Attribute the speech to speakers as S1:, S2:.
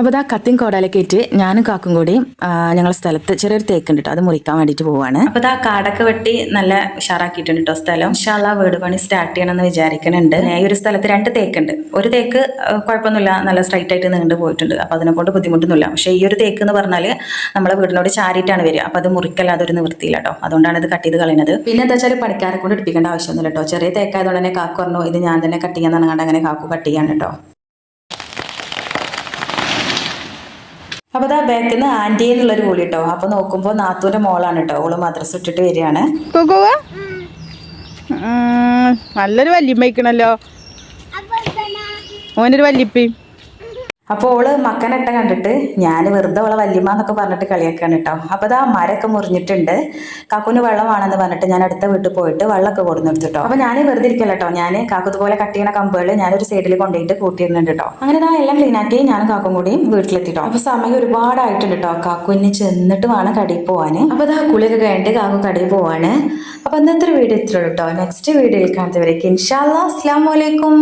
S1: അപ്പോൾ ആ കത്തിയും കോടാലൊക്കെ ഇട്ട് ഞാനും കാക്കും കൂടി ഞങ്ങളുടെ സ്ഥലത്ത് ചെറിയൊരു തേക്കുണ്ട് കേട്ടോ, അത് മുറിക്കാൻ വേണ്ടിയിട്ട് പോവാണ്. അപ്പോൾ ആ കാടൊക്കെ വെട്ടി നല്ല ഉഷാറാക്കിയിട്ടുണ്ട് കേട്ടോ സ്ഥലം. ഇൻഷാല്ലാ വീട് പണി സ്റ്റാർട്ട് ചെയ്യണമെന്ന് വിചാരിക്കുന്നുണ്ട്. ഈ ഒരു സ്ഥലത്ത് 2 തേക്കുണ്ട്. ഒരു തേക്ക് കുഴപ്പമൊന്നുമില്ല, നല്ല സ്ട്രൈറ്റ് ആയിട്ട് നീണ്ടു പോയിട്ടുണ്ട്. അപ്പോൾ അതിനെക്കൊണ്ട് ബുദ്ധിമുട്ടൊന്നുമില്ല. പക്ഷേ ഈ ഒരു തേക്ക് എന്ന് പറഞ്ഞാൽ നമ്മളെ വീടിനോട് ചാരിയിട്ടാണ് വരിക. അപ്പോൾ അത് മുറിക്കല്ലാതെ ഒരു നിവൃത്തിയില്ല കേട്ടോ, അതുകൊണ്ടാണ് ഇത് കട്ട് ചെയ്ത് കളയുന്നത്. പിന്നെ എന്താ വെച്ചാൽ പണിക്കാരെ കൊണ്ട് എടുപ്പിക്കേണ്ട ആവശ്യമൊന്നുമില്ല കേട്ടോ. ചെറിയ തേക്കായതുകൊണ്ട് തന്നെ കാക്കു പറഞ്ഞു ഇത് ഞാൻ തന്നെ കട്ട് ചെയ്യാൻ പറഞ്ഞാൽ അങ്ങനെ കാക്കു കട്ട് ചെയ്യാൻ കേട്ടോ. അപ്പോൾ അതാ ബാക്കിൽ നിന്ന് ആൻറ്റി എന്നുള്ളൊരു വിളി കേട്ടോ. അപ്പോൾ നോക്കുമ്പോൾ നാത്തൂൻ്റെ മോളാണ് കേട്ടോ, ഓള് മദ്രസ ഇട്ടിട്ട് വരികയാണ്.
S2: നല്ലൊരു വല്യമ്മയ്ക്കണല്ലോ, ഓനൊരു വല്യപ്പി.
S1: അപ്പോൾ ഓള് മക്കനെട്ട കണ്ടിട്ട് ഞാൻ വെറുതെ ഓളെ വല്യമ്മ എന്നൊക്കെ പറഞ്ഞിട്ട് കളിയാക്കാണ് കേട്ടോ. അപ്പോൾ അതാ മരമൊക്കെ മുറിഞ്ഞിട്ടുണ്ട്. കാക്കുന് വെള്ളമാണെന്ന് പറഞ്ഞിട്ട് ഞാൻ അടുത്ത വീട്ടിൽ പോയിട്ട് വെള്ളമൊക്കെ കൊടുന്നെടുത്തു കേട്ടോ. അപ്പോൾ ഞാൻ വെറുതെ ഇരിക്കല്ലോ കേട്ടോ, ഞാൻ കാക്കുതുപോലെ കട്ട് ചെയ്യണ കമ്പുകൾ ഞാനൊരു സൈഡിൽ കൊണ്ടുപോയിട്ട് കൂട്ടിയിരുന്നുണ്ട് കേട്ടോ. അങ്ങനെ ഇതാ എല്ലാം ക്ലീനാക്കി ഞാനും കാക്കും കൂടിയും വീട്ടിലെത്തിട്ടോ. അപ്പോൾ സമയം ഒരുപാടായിട്ടുണ്ട് കേട്ടോ. കാക്കു ഇനി ചെന്നിട്ട് വേണം കടയിൽ പോവാൻ. അപ്പോൾ ഇതാ കുളിയൊക്കെ കഴിഞ്ഞിട്ട് കാക്കു കടയിൽ പോവാണ്. അപ്പോൾ ഇന്നത്തെ വീഡിയോ ഇത്രയുള്ളൂ കേട്ടോ. നെക്സ്റ്റ് വീഡിയോയിൽ കാണുന്നവരേക്ക് ഇൻഷാ അല്ലാഹ് അസ്സലാമു അലൈക്കും.